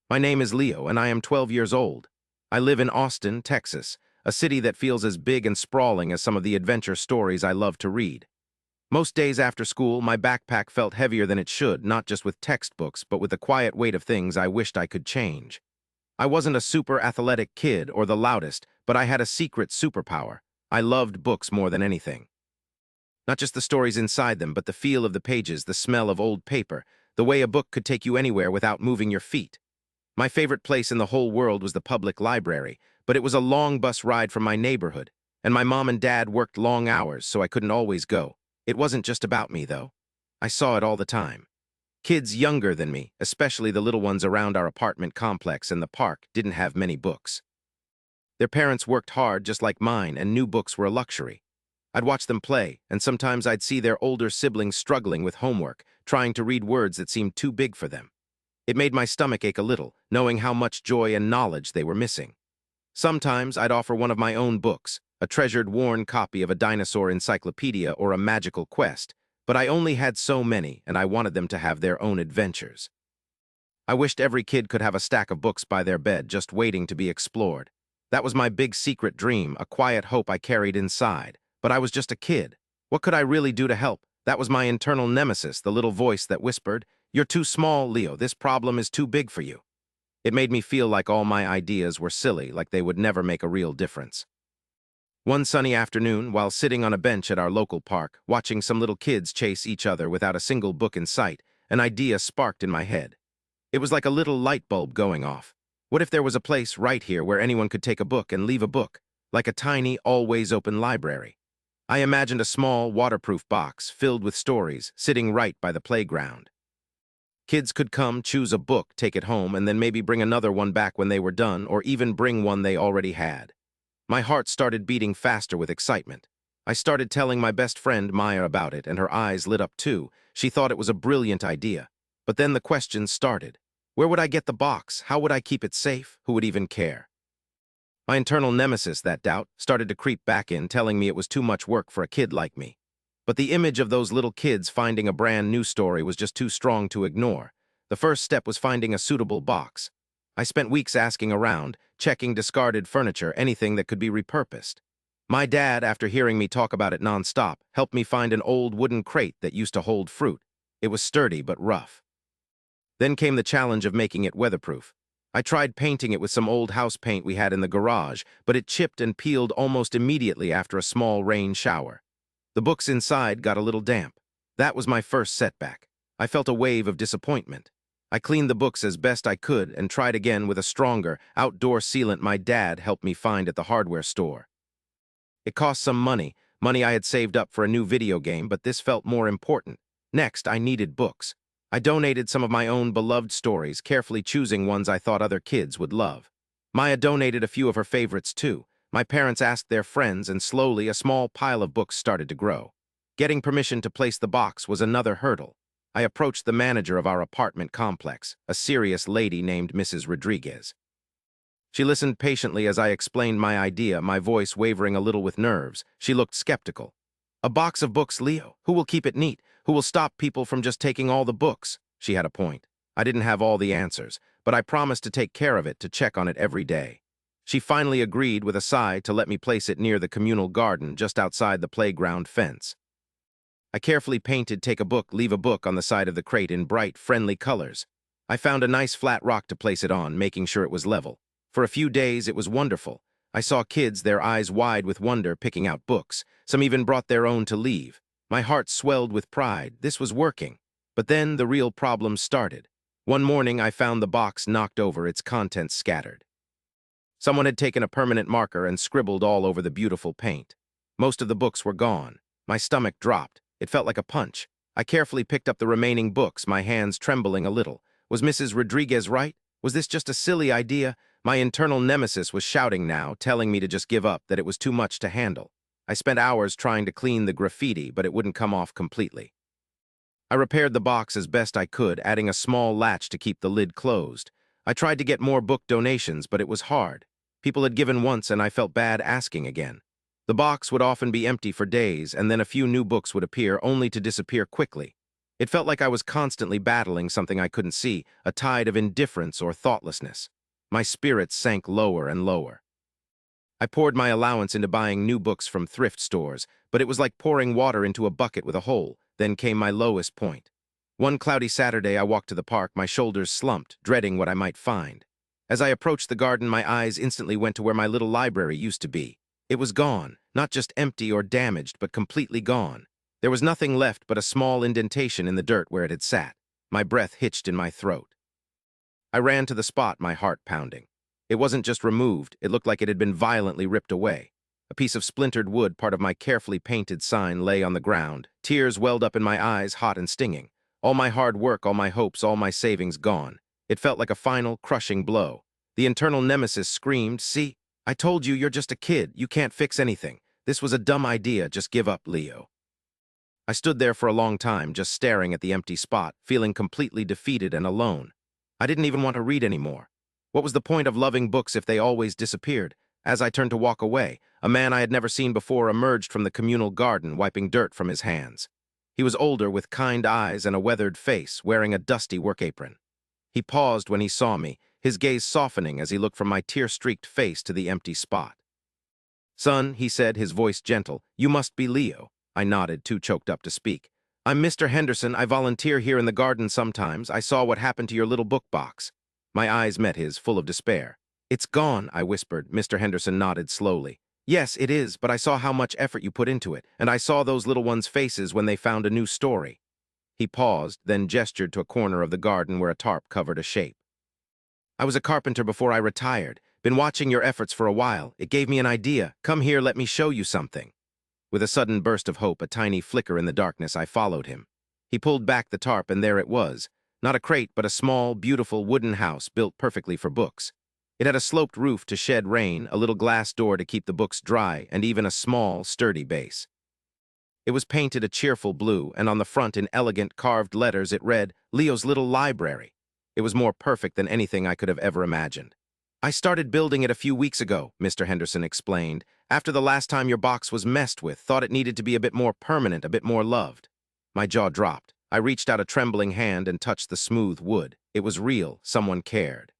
My name is Leo, and I am 12 years old. I live in Austin, Texas, a city that feels as big and sprawling as some of the adventure stories I love to read. Most days after school, my backpack felt heavier than it should, not just with textbooks, but with the quiet weight of things I wished I could change. I wasn't a super athletic kid or the loudest, but I had a secret superpower. I loved books more than anything. Not just the stories inside them, but the feel of the pages, the smell of old paper, the way a book could take you anywhere without moving your feet. My favorite place in the whole world was the public library, but it was a long bus ride from my neighborhood, and my mom and dad worked long hours, so I couldn't always go. It wasn't just about me, though. I saw it all the time. Kids younger than me, especially the little ones around our apartment complex and the park, didn't have many books. Their parents worked hard just like mine, and new books were a luxury. I'd watch them play, and sometimes I'd see their older siblings struggling with homework, trying to read words that seemed too big for them. It made my stomach ache a little, knowing how much joy and knowledge they were missing. Sometimes I'd offer one of my own books, a treasured worn copy of a dinosaur encyclopedia or a magical quest, but I only had so many, and I wanted them to have their own adventures. I wished every kid could have a stack of books by their bed just waiting to be explored. That was my big secret dream, a quiet hope I carried inside. But I was just a kid. What could I really do to help? That was my internal nemesis, the little voice that whispered, "You're too small, Leo. This problem is too big for you." It made me feel like all my ideas were silly, like they would never make a real difference. One sunny afternoon, while sitting on a bench at our local park, watching some little kids chase each other without a single book in sight, an idea sparked in my head. It was like a little light bulb going off. What if there was a place right here where anyone could take a book and leave a book, like a tiny, always open library? I imagined a small, waterproof box filled with stories sitting right by the playground. Kids could come, choose a book, take it home, and then maybe bring another one back when they were done, or even bring one they already had. My heart started beating faster with excitement. I started telling my best friend Maya about it, and her eyes lit up too. She thought it was a brilliant idea. But then the questions started. Where would I get the box? How would I keep it safe? Who would even care? My internal nemesis, that doubt, started to creep back in, telling me it was too much work for a kid like me. But the image of those little kids finding a brand new story was just too strong to ignore. The first step was finding a suitable box. I spent weeks asking around, checking discarded furniture, anything that could be repurposed. My dad, after hearing me talk about it nonstop, helped me find an old wooden crate that used to hold fruit. It was sturdy but rough. Then came the challenge of making it weatherproof. I tried painting it with some old house paint we had in the garage, but it chipped and peeled almost immediately after a small rain shower. The books inside got a little damp. That was my first setback. I felt a wave of disappointment. I cleaned the books as best I could and tried again with a stronger, outdoor sealant my dad helped me find at the hardware store. It cost some money I had saved up for a new video game, but this felt more important. Next, I needed books. I donated some of my own beloved stories, carefully choosing ones I thought other kids would love. Maya donated a few of her favorites too. My parents asked their friends, and slowly a small pile of books started to grow. Getting permission to place the box was another hurdle. I approached the manager of our apartment complex, a serious lady named Mrs. Rodriguez. She listened patiently as I explained my idea, my voice wavering a little with nerves. She looked skeptical. "A box of books, Leo. Who will keep it neat? Who will stop people from just taking all the books?" She had a point. I didn't have all the answers, but I promised to take care of it, to check on it every day. She finally agreed with a sigh to let me place it near the communal garden just outside the playground fence. I carefully painted "Take a book, leave a book" on the side of the crate in bright, friendly colors. I found a nice flat rock to place it on, making sure it was level. For a few days, it was wonderful. I saw kids, their eyes wide with wonder, picking out books. Some even brought their own to leave. My heart swelled with pride. This was working. But then the real problems started. One morning, I found the box knocked over, its contents scattered. Someone had taken a permanent marker and scribbled all over the beautiful paint. Most of the books were gone. My stomach dropped. It felt like a punch. I carefully picked up the remaining books, my hands trembling a little. Was Mrs. Rodriguez right? Was this just a silly idea? My internal nemesis was shouting now, telling me to just give up, that it was too much to handle. I spent hours trying to clean the graffiti, but it wouldn't come off completely. I repaired the box as best I could, adding a small latch to keep the lid closed. I tried to get more book donations, but it was hard. People had given once, and I felt bad asking again. The box would often be empty for days, and then a few new books would appear, only to disappear quickly. It felt like I was constantly battling something I couldn't see, a tide of indifference or thoughtlessness. My spirits sank lower and lower. I poured my allowance into buying new books from thrift stores, but it was like pouring water into a bucket with a hole. Then came my lowest point. One cloudy Saturday, I walked to the park, my shoulders slumped, dreading what I might find. As I approached the garden, my eyes instantly went to where my little library used to be. It was gone, not just empty or damaged, but completely gone. There was nothing left but a small indentation in the dirt where it had sat. My breath hitched in my throat. I ran to the spot, my heart pounding. It wasn't just removed, it looked like it had been violently ripped away. A piece of splintered wood, part of my carefully painted sign, lay on the ground. Tears welled up in my eyes, hot and stinging. All my hard work, all my hopes, all my savings gone. It felt like a final, crushing blow. The internal nemesis screamed, "See, I told you you're just a kid. You can't fix anything. This was a dumb idea. Just give up, Leo." I stood there for a long time, just staring at the empty spot, feeling completely defeated and alone. I didn't even want to read anymore. What was the point of loving books if they always disappeared? As I turned to walk away, a man I had never seen before emerged from the communal garden, wiping dirt from his hands. He was older, with kind eyes and a weathered face, wearing a dusty work apron. He paused when he saw me, his gaze softening as he looked from my tear-streaked face to the empty spot. "Son," he said, his voice gentle, "you must be Leo." I nodded, too choked up to speak. "I'm Mr. Henderson. I volunteer here in the garden sometimes. I saw what happened to your little book box." My eyes met his, full of despair. "It's gone," I whispered. Mr. Henderson nodded slowly. "Yes, it is, but I saw how much effort you put into it, and I saw those little ones' faces when they found a new story." He paused, then gestured to a corner of the garden where a tarp covered a shape. "I was a carpenter before I retired. Been watching your efforts for a while. It gave me an idea. Come here, let me show you something." With a sudden burst of hope, a tiny flicker in the darkness, I followed him. He pulled back the tarp, and there it was. Not a crate, but a small, beautiful wooden house built perfectly for books. It had a sloped roof to shed rain, a little glass door to keep the books dry, and even a small, sturdy base. It was painted a cheerful blue, and on the front in elegant carved letters it read, "Leo's Little Library." It was more perfect than anything I could have ever imagined. "I started building it a few weeks ago," Mr. Henderson explained. "After the last time your box was messed with, thought it needed to be a bit more permanent, a bit more loved." My jaw dropped. I reached out a trembling hand and touched the smooth wood. It was real. Someone cared.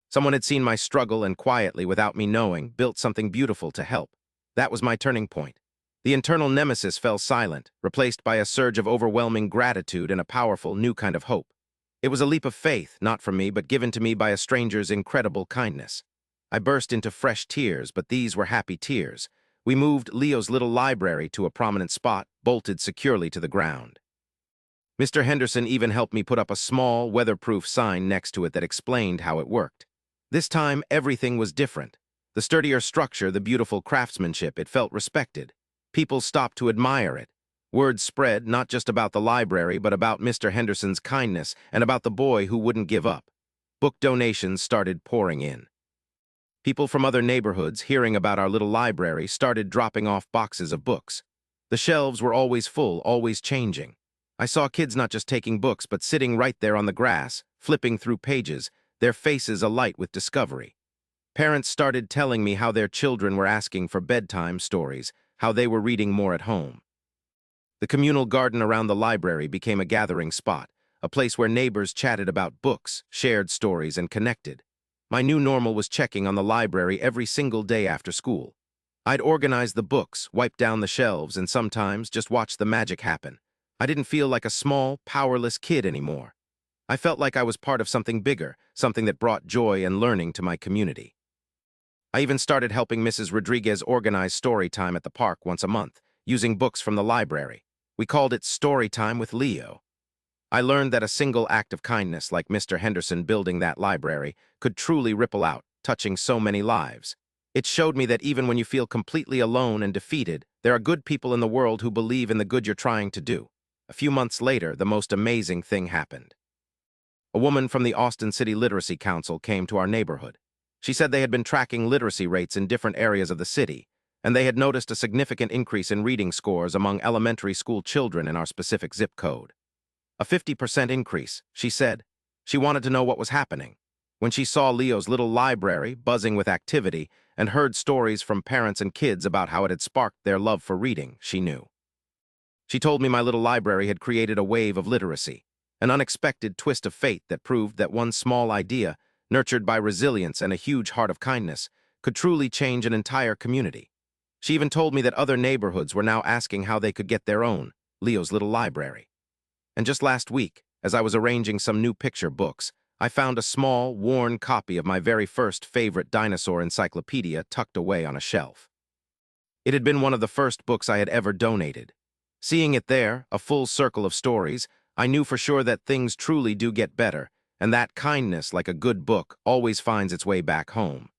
Someone had seen my struggle and quietly, without me knowing, built something beautiful to help. That was my turning point. The internal nemesis fell silent, replaced by a surge of overwhelming gratitude and a powerful new kind of hope. It was a leap of faith, not from me, but given to me by a stranger's incredible kindness. I burst into fresh tears, but these were happy tears. We moved Leo's little library to a prominent spot, bolted securely to the ground. Mr. Henderson even helped me put up a small, weatherproof sign next to it that explained how it worked. This time, everything was different. The sturdier structure, the beautiful craftsmanship, it felt respected. People stopped to admire it. Word spread, not just about the library, but about Mr. Henderson's kindness and about the boy who wouldn't give up. Book donations started pouring in. People from other neighborhoods, hearing about our little library, started dropping off boxes of books. The shelves were always full, always changing. I saw kids not just taking books, but sitting right there on the grass, flipping through pages, their faces alight with discovery. Parents started telling me how their children were asking for bedtime stories, how they were reading more at home. The communal garden around the library became a gathering spot, a place where neighbors chatted about books, shared stories, and connected. My new normal was checking on the library every single day after school. I'd organize the books, wipe down the shelves, and sometimes just watch the magic happen. I didn't feel like a small, powerless kid anymore. I felt like I was part of something bigger, something that brought joy and learning to my community. I even started helping Mrs. Rodriguez organize story time at the park once a month, using books from the library. We called it Story Time with Leo. I learned that a single act of kindness, like Mr. Henderson building that library, could truly ripple out, touching so many lives. It showed me that even when you feel completely alone and defeated, there are good people in the world who believe in the good you're trying to do. A few months later, the most amazing thing happened. A woman from the Austin City Literacy Council came to our neighborhood. She said they had been tracking literacy rates in different areas of the city, and they had noticed a significant increase in reading scores among elementary school children in our specific zip code. A 50% increase, she said. She wanted to know what was happening. When she saw Leo's little library buzzing with activity and heard stories from parents and kids about how it had sparked their love for reading, she knew. She told me my little library had created a wave of literacy, an unexpected twist of fate that proved that one small idea, nurtured by resilience and a huge heart of kindness, could truly change an entire community. She even told me that other neighborhoods were now asking how they could get their own, Leo's little library. And just last week, as I was arranging some new picture books, I found a small, worn copy of my very first favorite dinosaur encyclopedia tucked away on a shelf. It had been one of the first books I had ever donated. Seeing it there, a full circle of stories, I knew for sure that things truly do get better, and that kindness, like a good book, always finds its way back home.